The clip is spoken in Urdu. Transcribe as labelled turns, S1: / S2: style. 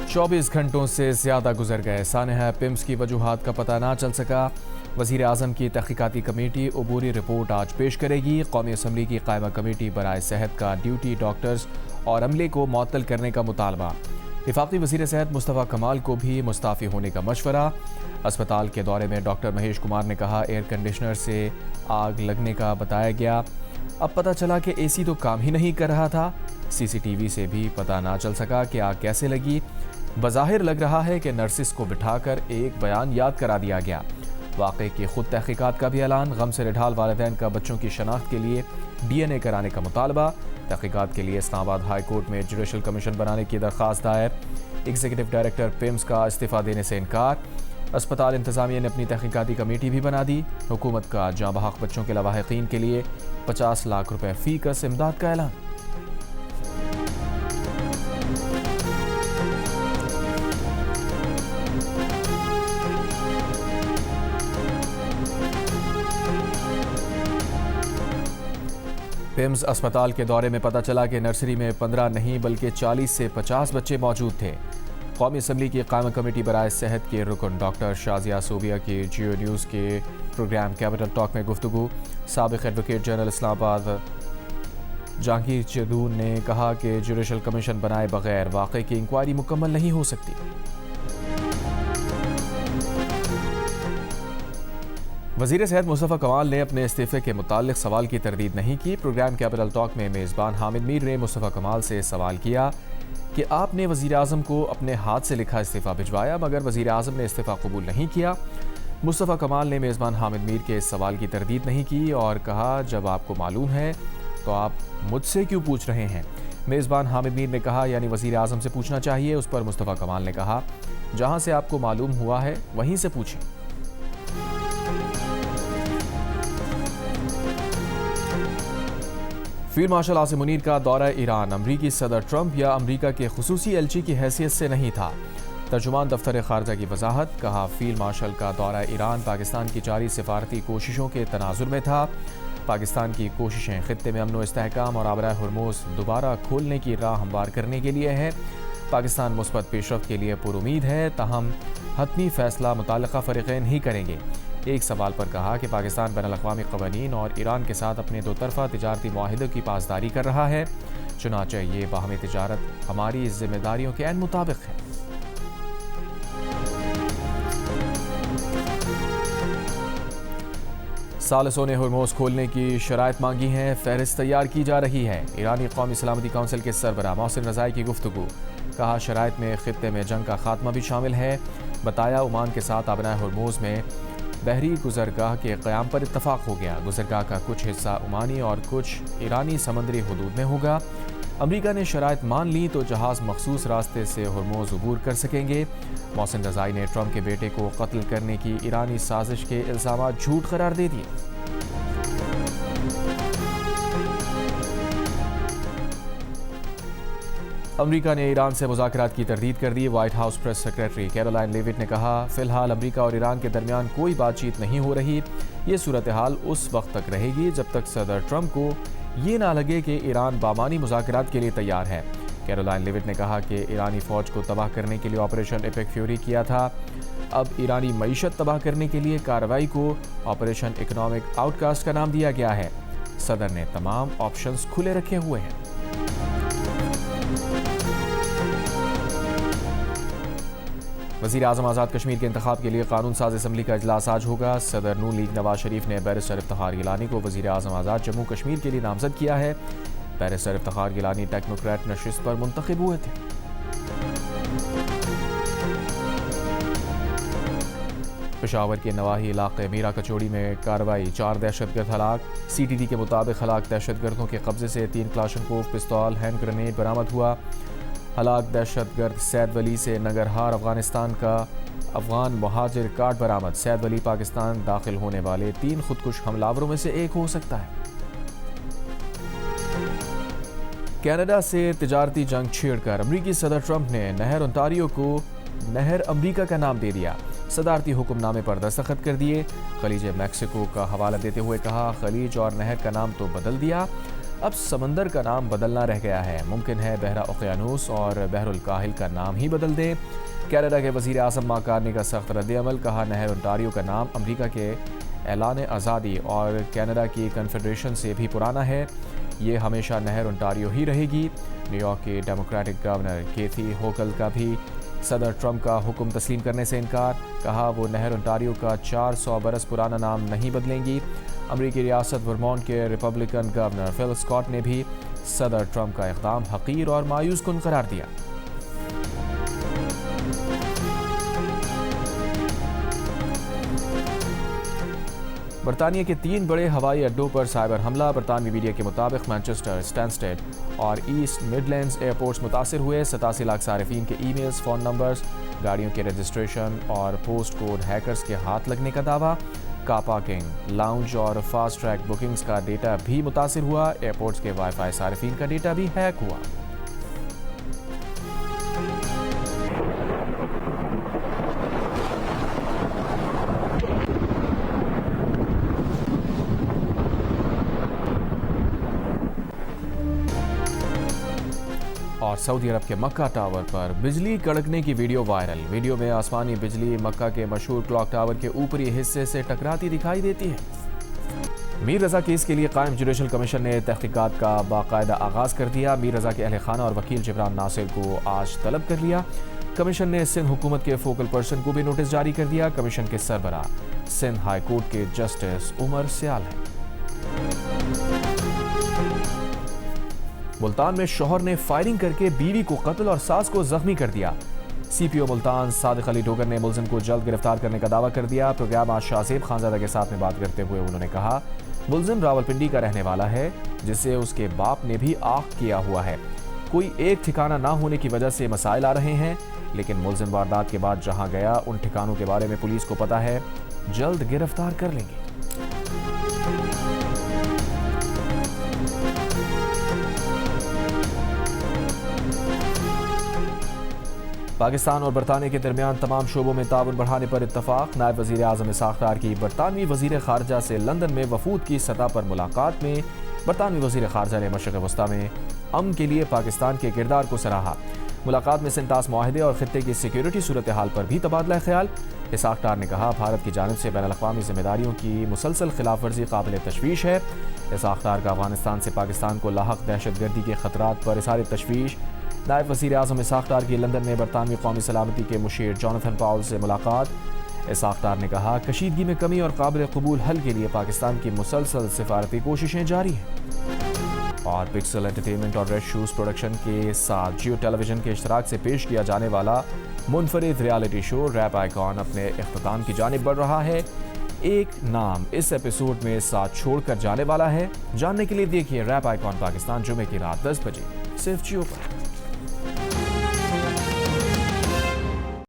S1: 24 گھنٹوں سے زیادہ گزر گئے، سانحہ پیمز کی وجوہات کا پتہ نہ چل سکا۔ وزیر اعظم کی تحقیقاتی کمیٹی عبوری رپورٹ آج پیش کرے گی۔ قومی اسمبلی کی قائمہ کمیٹی برائے صحت کا ڈیوٹی ڈاکٹرز اور عملے کو معطل کرنے کا مطالبہ۔ وفاقی وزیر صحت مصطفیٰ کمال کو بھی مستعفی ہونے کا مشورہ۔ اسپتال کے دورے میں ڈاکٹر مہیش کمار نے کہا ایئر کنڈیشنر سے آگ لگنے کا بتایا گیا، اب پتہ چلا کہ اے سی تو کام ہی نہیں کر رہا تھا۔ سی سی ٹی وی سے بھی پتہ نہ چل سکا کہ آگ کیسے لگی۔ بظاہر لگ رہا ہے کہ نرسز کو بٹھا کر ایک بیان یاد کرا دیا گیا۔ واقعے کی خود تحقیقات کا بھی اعلان۔ غم سے نڈھال والدین کا بچوں کی شناخت کے لیے ڈی این اے کرانے کا مطالبہ۔ تحقیقات کے لیے اسلام آباد ہائی کورٹ میں جوڈیشل کمیشن بنانے کی درخواست دائر۔ ایگزیکٹو ڈائریکٹر پیمز کا استعفیٰ دینے سے انکار۔ اسپتال انتظامیہ نے اپنی تحقیقاتی کمیٹی بھی بنا دی۔ حکومت کا جاں بحق بچوں کے لواحقین کے لیے 50 لاکھ روپے فی کس امداد کا اعلان۔ پیمز اسپتال کے دورے میں پتہ چلا کہ نرسری میں 15 نہیں بلکہ 40 سے 50 بچے موجود تھے۔ قومی اسمبلی کی قائمہ کمیٹی برائے صحت کے رکن ڈاکٹر شازیہ صوبیہ کی جیو نیوز کے پروگرام کیپٹل ٹاک میں گفتگو۔ سابق ایڈوکیٹ جنرل اسلام آباد جہانگیر چدون نے کہا کہ جوڈیشل کمیشن بنائے بغیر واقعے کی انکوائری مکمل نہیں ہو سکتی۔ وزیر صحت مصطفیٰ کمال نے اپنے استعفے کے متعلق سوال کی تردید نہیں کی۔ پروگرام کیپٹل ٹاک میں میزبان حامد میر نے مصطفیٰ کمال سے سوال کیا کہ آپ نے وزیر اعظم کو اپنے ہاتھ سے لکھا استعفیٰ بھجوایا مگر وزیر اعظم نے استعفیٰ قبول نہیں کیا۔ مصطفیٰ کمال نے میزبان حامد میر کے اس سوال کی تردید نہیں کی اور کہا جب آپ کو معلوم ہے تو آپ مجھ سے کیوں پوچھ رہے ہیں۔ میزبان حامد میر نے کہا یعنی وزیر اعظم سے پوچھنا چاہیے۔ اس پر مصطفیٰ کمال نے کہا جہاں سے آپ کو معلوم ہوا ہے وہیں سے پوچھیں۔ فیلڈ مارشل عاصم منیر کا دورہ ایران امریکی صدر ٹرمپ یا امریکہ کے خصوصی ایلچی کی حیثیت سے نہیں تھا۔ ترجمان دفتر خارجہ کی وضاحت، کہا فیلڈ مارشل کا دورہ ایران پاکستان کی جاری سفارتی کوششوں کے تناظر میں تھا۔ پاکستان کی کوششیں خطے میں امن و استحکام اور آبرائے ہرموز دوبارہ کھولنے کی راہ ہموار کرنے کے لیے ہے۔ پاکستان مثبت پیش رفت کے لیے پرامید ہے، تاہم حتمی فیصلہ متعلقہ فریقین ہی کریں گے۔ ایک سوال پر کہا کہ پاکستان بین الاقوامی قوانین اور ایران کے ساتھ اپنے دو طرفہ تجارتی معاہدوں کی پاسداری کر رہا ہے، چنانچہ یہ باہمی تجارت ہماری ذمہ داریوں کے عین مطابق ہے۔ ثالثوں نے ہرموز کھولنے کی شرائط مانگی ہیں، فہرست تیار کی جا رہی ہے۔ ایرانی قومی سلامتی کونسل کے سربراہ محسن رضائی کی گفتگو، کہا شرائط میں خطے میں جنگ کا خاتمہ بھی شامل ہے۔ بتایا عمان کے ساتھ آبنائے ہرموز میں بحری گزرگاہ کے قیام پر اتفاق ہو گیا۔ گزرگاہ کا کچھ حصہ عمانی اور کچھ ایرانی سمندری حدود میں ہوگا۔ امریکہ نے شرائط مان لی تو جہاز مخصوص راستے سے ہرموز عبور کر سکیں گے۔ محسن رضائی نے ٹرمپ کے بیٹے کو قتل کرنے کی ایرانی سازش کے الزامات جھوٹ قرار دے دیے۔ امریکہ نے ایران سے مذاکرات کی تردید کر دی۔ White house press secretary Caroline لیوٹ نے کہا فی الحال امریکہ اور ایران کے درمیان کوئی بات چیت نہیں ہو رہی۔ یہ صورتحال اس وقت تک رہے گی جب تک صدر ٹرمپ کو یہ نہ لگے کہ ایران بامانی مذاکرات کے لیے تیار ہے۔ کیرولائن لیوٹ نے کہا کہ ایرانی فوج کو تباہ کرنے کے لیے آپریشن ایپک فیوری کیا تھا، اب ایرانی معیشت تباہ کرنے کے لیے کارروائی کو آپریشن اکنامک آؤٹ کاسٹ کا نام دیا گیا ہے۔ صدر نے تمام آپشنز کھلے رکھے ہوئے ہیں۔ وزیر اعظم آزاد کشمیر کے انتخاب کے لیے قانون ساز اسمبلی کا اجلاس آج ہوگا۔ صدر نون لیگ نواز شریف نے بیرسٹر افتخار گیلانی کو وزیر اعظم آزاد جموں کشمیر کے لیے نامزد کیا ہے۔ بیرسٹر افتخار گیلانی ٹیکنوکریٹ نشست پر منتخب ہوئے تھے۔ پشاور کے نواحی علاقے میرا کچوڑی میں کارروائی، 4 دہشت گرد ہلاک۔ سی ٹی ڈی کے مطابق ہلاک دہشت گردوں کے قبضے سے 3 کلاشنکوف پستول ہینڈ گرینیڈ برآمد ہوا۔ ہلاک دہشت گرد سید ولی سے ننگرہار افغانستان کا افغان مہاجر کارڈ برآمد۔ سید ولی پاکستان داخل ہونے والے 3 خودکش حملاوروں میں سے ایک ہو سکتا ہے۔ کینیڈا سے تجارتی جنگ چھیڑ کر امریکی صدر ٹرمپ نے نہر اونٹاریو کو نہر امریکہ کا نام دے دیا۔ صدارتی حکم نامے پر دستخط کر دیے۔ خلیج میکسیکو کا حوالہ دیتے ہوئے کہا خلیج اور نہر کا نام تو بدل دیا، اب سمندر کا نام بدلنا رہ گیا ہے، ممکن ہے بحر اوقیانوس اور بحر الکاہل کا نام ہی بدل دیں۔ کینیڈا کے وزیر اعظم مارک کارنی کا سخت رد عمل، کہا نہر انٹاریو کا نام امریکہ کے اعلان آزادی اور کینیڈا کی کنفیڈریشن سے بھی پرانا ہے، یہ ہمیشہ نہر انٹاریو ہی رہے گی۔ نیو یارک کے ڈیموکریٹک گورنر کیتھی ہوکل کا بھی صدر ٹرمپ کا حکم تسلیم کرنے سے انکار، کہا وہ نہر انٹاریو کا 400 برس پرانا نام نہیں بدلیں گی۔ امریکی ریاست ورمونٹ کے ریپبلکن گورنر فل اسکاٹ نے بھی صدر ٹرمپ کا اقدام حقیر اور مایوس کن قرار دیا۔ برطانیہ کے 3 بڑے ہوائی اڈوں پر سائبر حملہ، برطانوی میڈیا کے مطابق مانچسٹر، اسٹینسٹڈ اور ایسٹ مڈلینڈز ایئرپورٹس متاثر ہوئے۔ 87 لاکھ صارفین کے ای میلز، فون نمبرز، گاڑیوں کے رجسٹریشن اور پوسٹ کوڈ ہیکرز کے ہاتھ لگنے کا دعویٰ۔ کار پارکنگ، لاؤنج اور فاسٹ ٹریک بکنگز کا ڈیٹا بھی متاثر ہوا۔ ایئرپورٹس کے وائی فائی صارفین کا ڈیٹا بھی ہیک ہوا۔ اور سعودی عرب کے مکہ ٹاور پر بجلی کڑکنے کی ویڈیو وائرل، ویڈیو میں آسمانی بجلی مکہ کے مشہور کلاک ٹاور کے اوپری حصے سے ٹکراتی دکھائی دیتی ہے۔ میر رضا کیس کے لیے قائم جوڈیشل کمیشن نے تحقیقات کا باقاعدہ آغاز کر دیا۔ میر رضا کے اہل خانہ اور وکیل جبران ناصر کو آج طلب کر لیا۔ کمیشن نے سندھ حکومت کے فوکل پرسن کو بھی نوٹس جاری کر دیا۔ کمیشن کے سربراہ سندھ ہائی کورٹ کے جسٹس عمر سیال ہیں۔ ملتان میں شوہر نے فائرنگ کر کے بیوی کو قتل اور ساس کو زخمی کر دیا۔ سی پی او ملتان صادق علی ڈوگر نے ملزم کو جلد گرفتار کرنے کا دعویٰ کر دیا۔ پروگرام آج شاہ زیب خانزادہ کے ساتھ میں بات کرتے ہوئے انہوں نے کہا ملزم راولپنڈی کا رہنے والا ہے، جسے اس کے باپ نے بھی آق کیا ہوا ہے۔ کوئی ایک ٹھکانہ نہ ہونے کی وجہ سے مسائل آ رہے ہیں، لیکن ملزم واردات کے بعد جہاں گیا ان ٹھکانوں کے بارے میں پولیس کو پتہ ہے، جلد گرفتار کر لیں گے۔ پاکستان اور برطانیہ کے درمیان تمام شعبوں میں تعاون بڑھانے پر اتفاق، نائب وزیر اعظم اسحاق ڈار کی برطانوی وزیر خارجہ سے لندن میں وفود کی سطح پر ملاقات میں برطانوی وزیر خارجہ نے مشرق وسطیٰ میں امن کے لیے پاکستان کے کردار کو سراہا۔ ملاقات میں سنتاس معاہدے اور خطے کی سیکیورٹی صورتحال پر بھی تبادلہ خیال۔ اسحاق ڈار نے کہا بھارت کی جانب سے بین الاقوامی ذمہ داریوں کی مسلسل خلاف ورزی قابل تشویش ہے۔ اسحاق ڈار کا افغانستان سے پاکستان کو لاحق دہشت گردی کے خطرات پر اظہار تشویش۔ نائب وزیر اعظم اسحاق ڈار کی لندن میں برطانوی قومی سلامتی کے مشیر جوناتھن پاول سے ملاقات۔ اسحاق ڈار نے کہا کشیدگی میں کمی اور قابل قبول حل کے لیے پاکستان کی مسلسل سفارتی کوششیں جاری ہیں۔ اور پکسل انٹرٹینمنٹ اور ریڈ شوز پروڈکشن کے ساتھ جیو ٹیلی ویژن کے اشتراک سے پیش کیا جانے والا منفرد ریالٹی شو ریپ آئیکن اپنے اختتام کی جانب بڑھ رہا ہے۔ ایک نام اس ایپیسوڈ میں ساتھ چھوڑ کر جانے والا ہے۔ جاننے کے لیے دیکھیے ریپ آئیکن پاکستان جمعے کی رات 10 بجے صرف جیو پر۔